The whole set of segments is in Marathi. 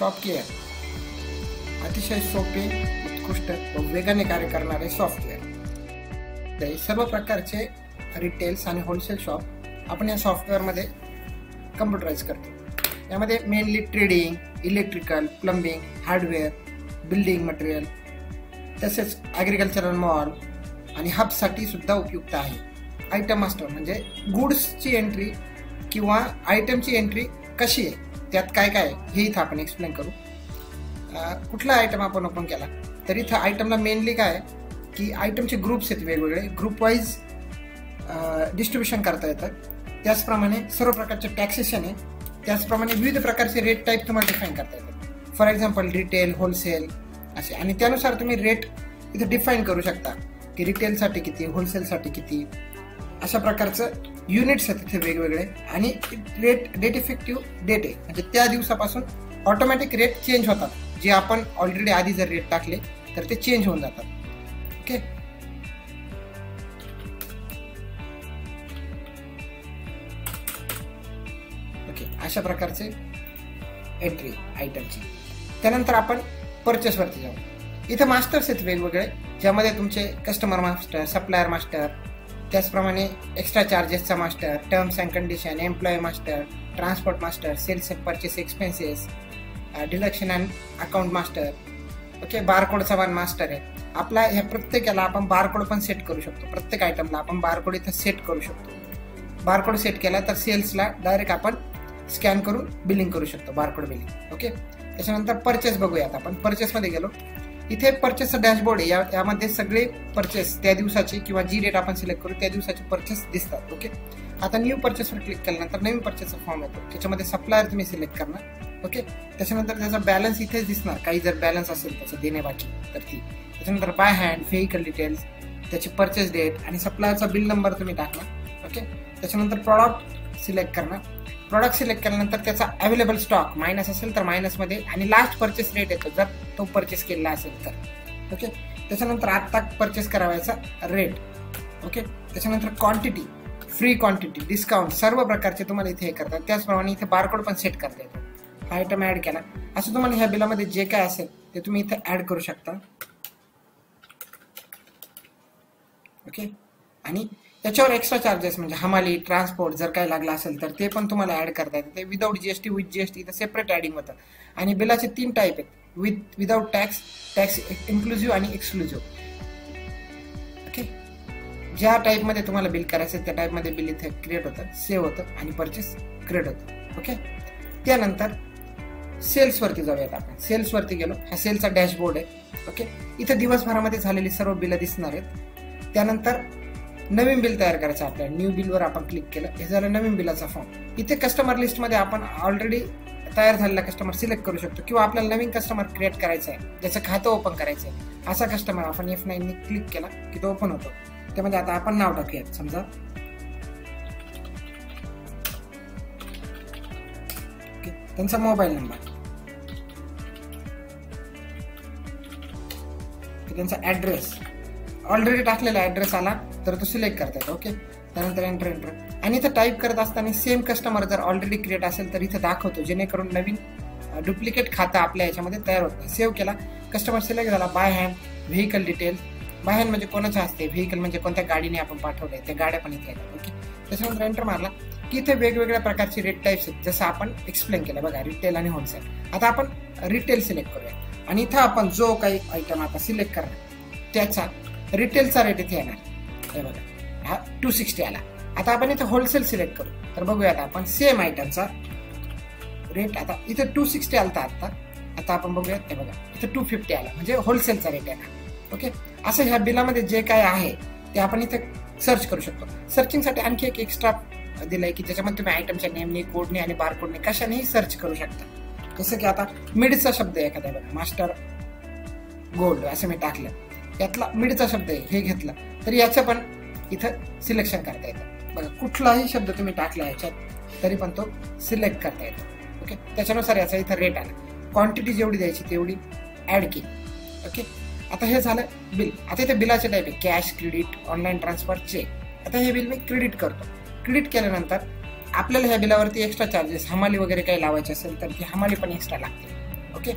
शॉपकेअर अतिशय सोपे, उत्कृष्ट व वेगाने कार्य करणारे सॉफ्टवेअर. सर्व प्रकारचे रिटेल्स आणि होलसेल शॉप आपण या सॉफ्टवेअरमध्ये कम्प्युटराइज करतो. यामध्ये mainly trading, electrical, plumbing, hardware, building material, तसेच ॲग्रिकल्चरल मॉल आणि हबसाठी सुद्धा उपयुक्त आहे. आयटम मास्टर म्हणजे गुड्सची एंट्री किंवा आयटमची एंट्री कशी आहे, त्यात काय काय हे इथं आपण एक्सप्लेन करू. कुठला आयटम आपण ओपन केला तर इथं आयटमला मेनली काय की आयटमचे ग्रुप्स आहेत, वेगवेगळे ग्रुप वाईज डिस्ट्रीब्युशन करता येतं. त्याचप्रमाणे सर्व प्रकारचे टॅक्सेशन आहे. त्याचप्रमाणे विविध प्रकारचे रेट टाईप तुम्हाला डिफाईन करता येतात. फॉर एक्झाम्पल रिटेल, होलसेल असे, आणि त्यानुसार तुम्ही रेट इथे डिफाईन करू शकता की रिटेलसाठी किती, होलसेलसाठी किती, अशा प्रकारचं युनिट्स आहेत तिथे वेगवेगळे. आणि डेट इफेक्टिव्ह डेट आहे, म्हणजे त्या दिवसापासून ऑटोमॅटिक रेट चेंज होतात. जे आपण ऑलरेडी आधी जर रेट टाकले तर ते चेंज होऊन जातात. ओके, अशा प्रकारचे एंट्री आयटमची. त्यानंतर आपण परचेसवरती जाऊ. इथं मास्टर्स आहेत वेगवेगळे, ज्यामध्ये तुमचे कस्टमर मास्टर, सप्लायर मास्टर, त्याचप्रमाणे एक्स्ट्रा चार्जेसचा master, terms and condition, employee master, transport master, sales and purchase expenses, deduction and account master. Okay, बारकोडचा वन मास्टर आहे आपला. ह्या प्रत्येकाला आपण बारकोड पण सेट करू शकतो. प्रत्येक आयटमला आपण बारकोड इथं सेट करू शकतो. बारकोड सेट केला तर सेल्सला डायरेक्ट आपण स्कॅन करून बिलिंग करू शकतो, बारकोड बिलिंग. ओके, त्याच्यानंतर परचेस बघूयात. आपण परचेसमध्ये गेलो. इथे परचेसचा डॅशबोर्ड आहे. यामध्ये सगळे परचेस त्या दिवसाची किंवा जी रेट आपण सिलेक्ट करू त्या दिवसाचे परचेस दिसतात. ओके, आता न्यू परचेसवर क्लिक केल्यानंतर नवीन परचेसचा फॉर्म येतो. त्याच्यामध्ये सप्लायर तुम्ही सिलेक्ट करणार. ओके, त्याच्यानंतर त्याचा बॅलन्स इथेच दिसणार. काही जर बॅलन्स असेल त्याचं देणे बाकी तर ती. त्याच्यानंतर बाय हँड, व्हेकल डिटेल्स, त्याची परचेस डेट आणि सप्लायरचा बिल नंबर तुम्ही टाकणार. ओके, त्याच्यानंतर प्रॉडक्ट सिलेक्ट करणार. प्रॉडक्ट सिलेक्ट केल्यानंतर त्याचा अवेलेबल स्टॉक मायनस असेल तर मायनसमध्ये, आणि लास्ट परचेस रेट येतो जर तो परचेस केलेला असेल तर. ओके, त्याच्यानंतर आत्ता परचेस करायचा रेट. ओके, त्याच्यानंतर क्वांटिटी, फ्री क्वांटिटी, डिस्काउंट, सर्व प्रकारचे तुम्हाला इथे हे करतात. त्याचप्रमाणे इथे बारकोड पण सेट करता येतो. हा आयटम ऍड केला असं तुम्हाला ह्या बिलामध्ये जे काय असेल ते तुम्ही इथे ऍड करू शकता. ओके, आणि त्याच्यावर एक्स्ट्रा चार्जेस म्हणजे हमाली, ट्रान्सपोर्ट जर काही लागला असेल तर ते पण तुम्हाला ऍड करता येतं. ते विदाऊट जीएसटी, विथ जीएसटी इथं सेपरेट ऍडिंग होतं. आणि बिलाचे 3 टाईप आहेत, विदाऊट टॅक्स, टॅक्स इन्क्लुझिव्ह आणि एक्सक्लुझिव्ह. ओके, ज्या टाईपमध्ये तुम्हाला बिल करायचं त्या टाईपमध्ये बिल इथे क्रिएट होतं, सेव्ह होतं आणि परचेस क्रिएट होतं. ओके, त्यानंतर सेल्सवरती जाऊयात आपण. सेल्सवरती गेलो. हा सेलचा डॅशबोर्ड आहे. ओके, इथे दिवसभरामध्ये झालेली सर्व बिलं दिसणार आहेत. त्यानंतर नवीन बिल तयार करायचं आपल्याला. न्यू बिलवर आपण क्लिक केलं, हे झालं नवीन बिलाचा फॉर्म. इथे कस्टमर लिस्टमध्ये आपण ऑलरेडी तयार झालेला कस्टमर सिलेक्ट करू शकतो, किंवा आपल्याला नवीन कस्टमर क्रिएट करायचं आहे, ज्याचं खातं ओपन करायचं आहे. असा कस्टमर आपण F9 ने क्लिक केला की तो ओपन होतो. त्यामध्ये आता आपण नाव टाकूयात. समजा त्यांचा मोबाईल नंबर, त्यांचा ऍड्रेस, ऑलरेडी टाकलेला ऍड्रेस आला तर तो सिलेक्ट करता येतो. ओके, त्यानंतर एंटर. आणि इथं टाईप करत असताना सेम कस्टमर जर ऑलरेडी क्रिएट असेल तर इथं दाखवतो, जेणेकरून नवीन डुप्लिकेट खातं आपल्या याच्यामध्ये तयार होत नाही. सेव्ह केला, कस्टमर सिलेक्ट झाला. By hand, vehicle detail. By hand म्हणजे कोणाचं असते, व्हेकल म्हणजे कोणत्या गाडीने आपण पाठवलंय त्या गाड्या पण इथे येतात. ओके, त्याच्यानंतर एंटर मारला की इथे वेगवेगळ्या प्रकारचे रेट टाईप्स आहेत, जसं आपण एक्सप्लेन केलं बघा, रिटेल आणि होलसेल. आता आपण रिटेल सिलेक्ट करूया आणि इथं आपण जो काही आयटम आता सिलेक्ट करणार त्याचा रिटेलचा रेट इथे येणार. हे बघा, हा 260 आला. आता आपण इथे होलसेल सिलेक्ट करू तर बघूयात आपण सेम आयटमचा रेट. आता इथे 260 आलता आता आपण बघूयात. हे बघा, इथे 250 आला, म्हणजे होलसेलचा रेट येणार. ओके, असं ह्या बिलामध्ये जे काय आहे ते आपण इथे सर्च करू शकतो. सर्चिंगसाठी आणखी एक एक्स्ट्रा दिलंय की त्याच्यामध्ये तुम्ही आयटमच्या नेमने, कोडने आणि बारकोडने कशानेही सर्च करू शकता. जसं की आता मिडचा शब्द आहे एखाद्या, बघा मास्टर गोल्ड असं मी टाकलं, यातला मिडचा शब्द आहे हे घेतला तर याचं पण इथं सिलेक्शन करता येतं. बघा, कुठलाही शब्द तुम्ही टाकला याच्यात तरी पण तो सिलेक्ट करता येतो. ओके, त्याच्यानुसार याचा इथं रेट आला. क्वांटिटी जेवढी द्यायची तेवढी ऍड केली. ओके, आता हे झालं बिल. आता इथे बिलाचे टाईप आहे cash, credit, online transfer, cheque. आता हे बिल मी क्रेडिट करतो. क्रेडिट केल्यानंतर आपल्याला ह्या बिलावरती एक्स्ट्रा चार्जेस, हमाली वगैरे काही लावायचे असेल तर ती हमाली पण एक्स्ट्रा लागते. ओके.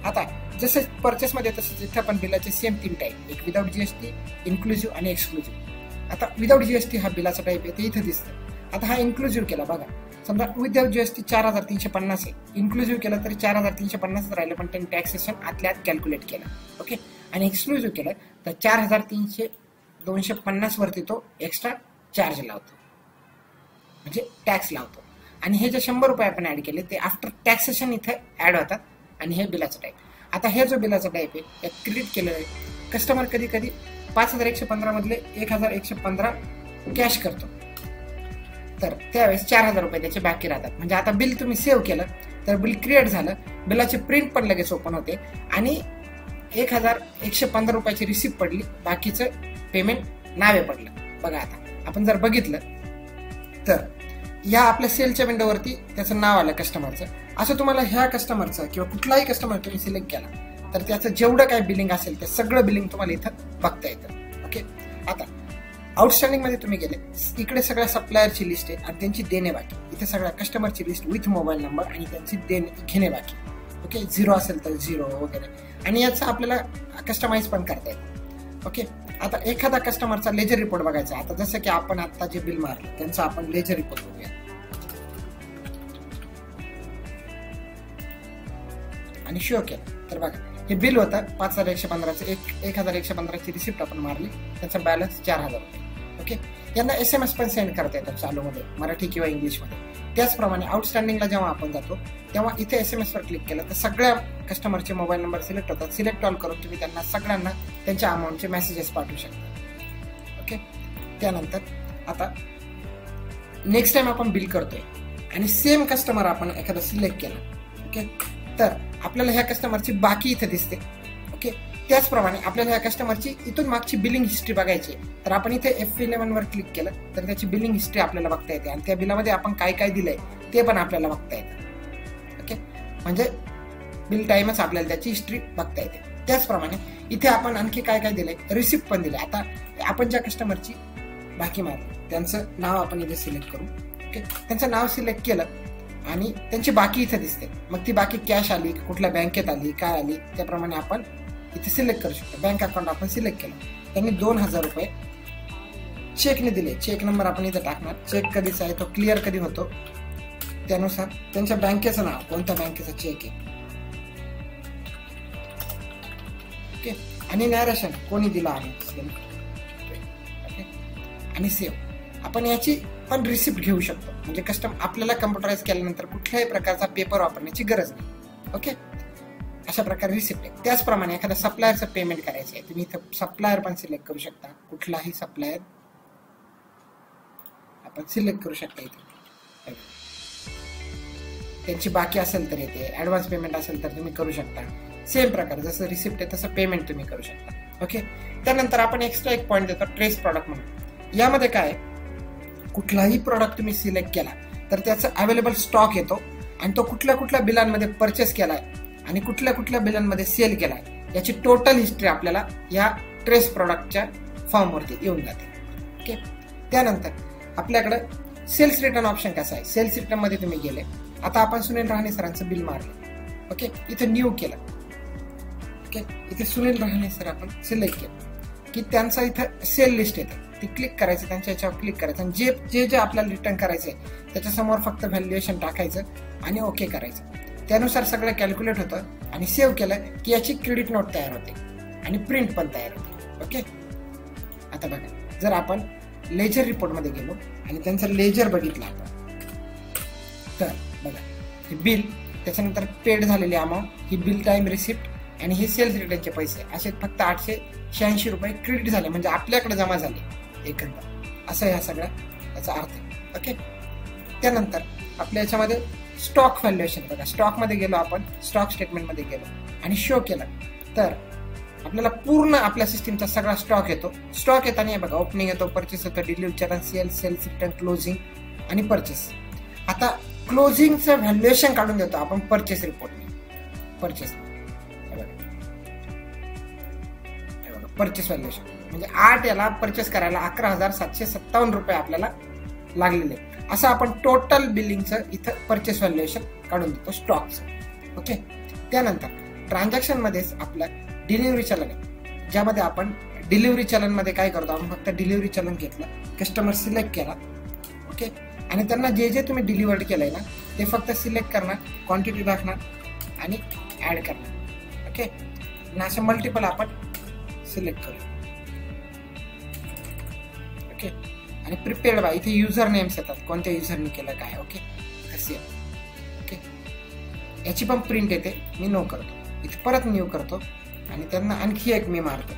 आता जसं परचेसमध्ये तसंच इथं पण बिलाचे सेम 3 टाईप, एक विदाउट जीएसटी, इन्क्लुझिव्ह आणि एक्सक्लुझिव्ह. आता विदाउट जीएसटी हा बिलाचा टाईप आहे, ते इथं दिसतं. आता हा इन्क्लुझिव्ह केला बघा, समजा विदाउट जीएसटी 4,350 आहे, इन्क्लुझिव्ह केलं तरी 4,350 राहिलं, पण त्यांनी टॅक्सेशन आतल्या आत कॅल्क्युलेट केलं. ओके. आणि एक्सक्लुझिव्ह केलं तर 4,250 वरती तो एक्स्ट्रा चार्ज लावतो, म्हणजे टॅक्स लावतो. आणि हे जे 100 रुपये आपण ऍड केले ते आफ्टर टॅक्सेशन इथे ऍड होतात. आणि हे बिलाचं टाईप. आता हे जो बिलाचा टाईप आहे यात क्रेडिट केलेलं आहे. कस्टमर कधी कधी 5,115 मधले 1,115 कॅश करतो, तर त्यावेळेस 4,000 रुपये त्याचे बाकी राहतात. म्हणजे आता बिल तुम्ही सेव्ह केलं तर बिल क्रिएट झालं, बिलाची प्रिंट पण लगेच ओपन होते आणि 1,115 रुपयाची रिसिप्ट पडली, बाकीचं पेमेंट नावे पडलं. बघा आता आपण जर बघितलं तर या आपल्या सेलच्या विंडोवरती त्याचं नाव आलं कस्टमरचं. असं तुम्हाला ह्या कस्टमरचं किंवा कुठलाही कस्टमर तुम्ही सिलेक्ट केला तर त्याचं जेवढं काय बिलिंग असेल ते सगळं बिलिंग तुम्हाला इथं बघता येतं. ओके. आता आउटस्टँडिंग मध्ये तुम्ही गेले, इकडे सगळ्या सप्लायरची लिस्ट आहे आणि त्यांची देणे बाकी. इथे सगळ्या कस्टमरची लिस्ट विथ मोबाईल नंबर आणि त्यांची घेणे बाकी. ओके. 0 असेल तर 0 वगैरे. आणि याचं आपल्याला कस्टमाइज पण करता येतं. ओके. आता एखादा कस्टमरचा लेजर रिपोर्ट बघायचा. आता जसं की आपण आता जे बिल मारलं त्यांचा आपण लेजर रिपोर्ट बघूया. आणि शो केलं तर बघा हे बिल होतं 5,115चं, 1,115ची रिसिप्ट आपण मारली, त्याचा बॅलन्स 4,000 रुपये. ओके. यांना SMS पण सेंड करता येतात चालूमध्ये, मराठी किंवा इंग्लिशमध्ये. त्याचप्रमाणे आउटस्टँडिंगला जेव्हा आपण जातो तेव्हा इथे SMS वर क्लिक केलं तर सगळ्या कस्टमरचे मोबाईल नंबर सिलेक्ट होतात. सिलेक्ट ऑल करून तुम्ही त्यांना सगळ्यांना त्यांच्या अमाऊंटचे मेसेजेस पाठवू शकता. ओके. त्यानंतर आता नेक्स्ट टाइम आपण बिल करतोय आणि सेम कस्टमर आपण एखादा सिलेक्ट केला. ओके. तर आपल्याला ह्या कस्टमरची बाकी इथे दिसते. ओके. त्याचप्रमाणे आपल्याला ह्या कस्टमरची इथून मागची बिलिंग हिस्ट्री बघायची, तर आपण इथे F11 वर क्लिक केलं तर त्याची बिलिंग हिस्ट्री आपल्याला बघता येते आणि त्या बिलामध्ये आपण काय काय दिलंय ते पण आपल्याला बघता येतं. ओके. म्हणजे बिल टाइमच आपल्याला त्याची हिस्ट्री बघता येते. त्याचप्रमाणे इथे आपण आणखी काय काय दिलंय, रिसिप्ट पण दिले. आता आपण ज्या कस्टमरची बाकी मारली त्यांचं नाव आपण इथे सिलेक्ट करू. ओके. त्यांचं नाव सिलेक्ट केलं आणि त्यांची बाकी इथे दिसते. मग ती बाकी कॅश आली, कुठल्या बँकेत आली, काय आली, त्याप्रमाणे आपण इथे सिलेक्ट करू शकतो. बँक अकाउंट आपण सिलेक्ट केलं, त्यांनी 2,000 रुपये चेकने दिले. चेक नंबर आपण इथे टाकणार. चेक कधीचा आहे, तो क्लिअर कधी होतो त्यानुसार त्यांच्या बँकेचं नाव, कोणत्या बँकेचा चेक आहे. ओके. आणि नॅरेशन कोणी दिला आहे. ओके. आणि सेव्ह. आपण याची पण रिसिप्ट घेऊ शकतो, म्हणजे आपल्याला कम्प्युटराइज केल्यानंतर कुठल्याही प्रकारचा पेपर वापरण्याची गरज नाही. ओके. अशा प्रकारे रिसिप्ट आहे. त्याचप्रमाणे एखाद्या सप्लायरचं पेमेंट करायचं आहे, तुम्ही इथं सप्लायर पण सिलेक्ट करू शकता. कुठलाही सप्लायर आपण सिलेक्ट करू शकता. इथे त्यांची बाकी असेल तर येते, ऍडव्हान्स पेमेंट असेल तर तुम्ही करू शकता. सेम प्रकार जसं रिसिप्ट आहे तसं पेमेंट तुम्ही करू शकता. ओके. त्यानंतर आपण एक्स्ट्रा एक पॉईंट देतो, ट्रेस प्रॉडक्ट म्हणून. यामध्ये काय, कुठलाही प्रॉडक्ट तुम्ही सिलेक्ट केला तर त्याचा अवेलेबल स्टॉक येतो आणि तो कुठल्या कुठल्या बिलांमध्ये परचेस केलाय आणि कुठल्या कुठल्या बिलांमध्ये सेल केलाय याची टोटल हिस्ट्री आपल्याला या ट्रेस प्रॉडक्टच्या फॉर्मवरती येऊन जाते. ओके. त्यानंतर आपल्याकडे सेल्स रिटर्न ऑप्शन कसं आहे. सेल्स रिटर्न मध्ये तुम्ही गेले, आता आपण सुनील रहाणे सरांचं बिल मारलं. ओके. इथे न्यू केलं. ओके. इथे सुनील रहाणे सर आपण सिलेक्ट केलं की त्यांचा इथं सेल लिस्ट येते, ती क्लिक करायचं, त्यांच्या याच्यावर क्लिक करायचं आणि जे जे आपल्याला रिटर्न करायचंय त्याच्यासमोर फक्त व्हॅल्युएशन टाकायचं आणि ओके करायचं. त्यानुसार सगळं कॅल्क्युलेट होतं आणि सेव्ह केलं की याची क्रेडिट नोट तयार होते आणि प्रिंट पण तयार होते. ओके. आता बघा, जर आपण लेजर रिपोर्ट मध्ये गेलो आणि त्यांचं लेजर बघितलं आपण तर बघा हे बिल, त्याच्यानंतर पेड झालेली अमाऊंट, ही बिल टाइम रिसिप्ट आणि हे सेल्स रिटर्नचे पैसे, असे फक्त 886 रुपये क्रेडिट झाले, म्हणजे आपल्याकडे जमा झाले एकंदर. असं ह्या सगळ्या याचा अर्थ आहे. ओके. त्यानंतर आपल्या याच्यामध्ये स्टॉक व्हॅल्युएशन बघा. स्टॉक मध्ये गेलो आपण, स्टॉक स्टेटमेंट मध्ये गेलो आणि शो केला तर आपल्याला पूर्ण आपल्या सिस्टीमचा सगळा स्टॉक येतो. स्टॉक येताना बघा ओपनिंग येतो, परचेस येतो, डिलिव्हरी चरण, सेल्स रिटर्न, क्लोजिंग आणि परचेस. आता क्लोजिंगचं व्हॅल्युएशन काढून देतो आपण परचेस रिपोर्टने. परचेस परचेस व्हॅल्युएशन म्हणजे 8 याला परचेस करायला 11,757 रुपये आपल्याला लागलेले. असं आपण टोटल बिलिंगचं इथं परचेस व्हॅल्युएशन काढून देतो स्टॉकचं. ओके. त्यानंतर ट्रान्झॅक्शन मध्येच आपलं डिलिव्हरी चलन आहे, ज्यामध्ये आपण डिलिव्हरी चलन मध्ये काय करतो, आपण फक्त डिलिव्हरी चलन घेतलं, कस्टमर सिलेक्ट केला, ओके, आणि त्यांना जे जे तुम्ही डिलिव्हर्ड केलंय ना ते फक्त सिलेक्ट करणार, क्वांटिटी टाकणार आणि ऍड करणार, ओके. आणि असे मल्टिपल आपण सिलेक्ट करू, ओके. आणि प्रिपेअर्ड बाय इथे युजर नेम्स येतात, कोणत्या युजरने केलं काय, ओके, कसे, ओके. याची पण प्रिंट येते, मी नो करतो, इथे परत न्यू करतो आणि त्यांना आणखी एक मी मारतो,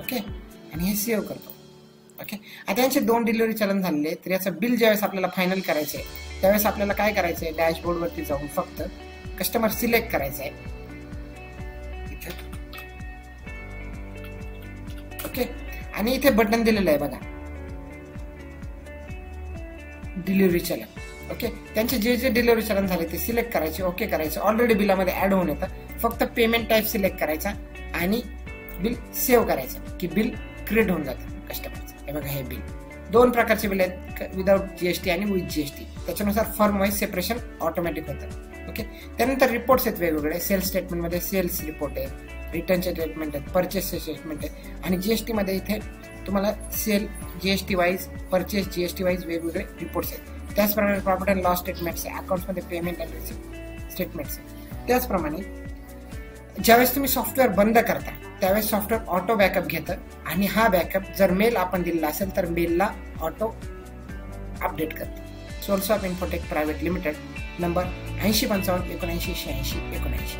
ओके, आणि हे सेव्ह करतो, ओके. आता यांचे 2 डिलिव्हरी चलन झालेले, तर याचं बिल ज्यावेळेस आपल्याला फायनल करायचं आहे त्यावेळेस आपल्याला काय करायचं आहे, डॅशबोर्ड वरती जाऊन फक्त कस्टमर सिलेक्ट करायचं आहे इथे, ओके. आणि इथे बटन दिलेलं आहे बघा, डिलिव्हरी चलन, ओके. त्यांचे जे जे डिलिव्हरी चलन झाले ते सिलेक्ट करायचे, ओके करायचं, ऑलरेडी बिलामध्ये ऍड होऊन येतं, फक्त पेमेंट टाईप सिलेक्ट करायचा आणि बिल सेव्ह करायचं की बिल क्रिएट होऊन जातं कस्टमरचं. हे बघा, हे बिल 2 प्रकारचे बिल आहेत, विदाउट जीएसटी आणि विथ जीएसटी. त्याच्यानुसार फर्म वाईज सेपरेशन ऑटोमॅटिक होतं, ओके. त्यानंतर रिपोर्ट्स आहेत वेगवेगळे, सेल्स स्टेटमेंटमध्ये सेल्स रिपोर्ट आहे, रिटर्नचे स्टेटमेंट आहेत, परचेसचे स्टेटमेंट आहे, आणि जीएसटी मध्ये इथे तुम्हाला sale GST wise, purchase GST wise वेगवेगळे रिपोर्ट्स आहेत. त्याचप्रमाणे प्रॉफिट अँड लॉस स्टेटमेंट्स आहे, अकाउंट्समध्ये पेमेंट अँड रिसिप्ट स्टेटमेंट्स आहे. त्याचप्रमाणे ज्यावेळेस तुम्ही सॉफ्टवेअर बंद करता त्यावेळेस सॉफ्टवेअर ऑटो बॅकअप घेतं, आणि हा बॅकअप जर मेल आपण दिलेला असेल तर मेलला ऑटो अपडेट करतं. Source of infotech private limited, number 8055 79 86 79.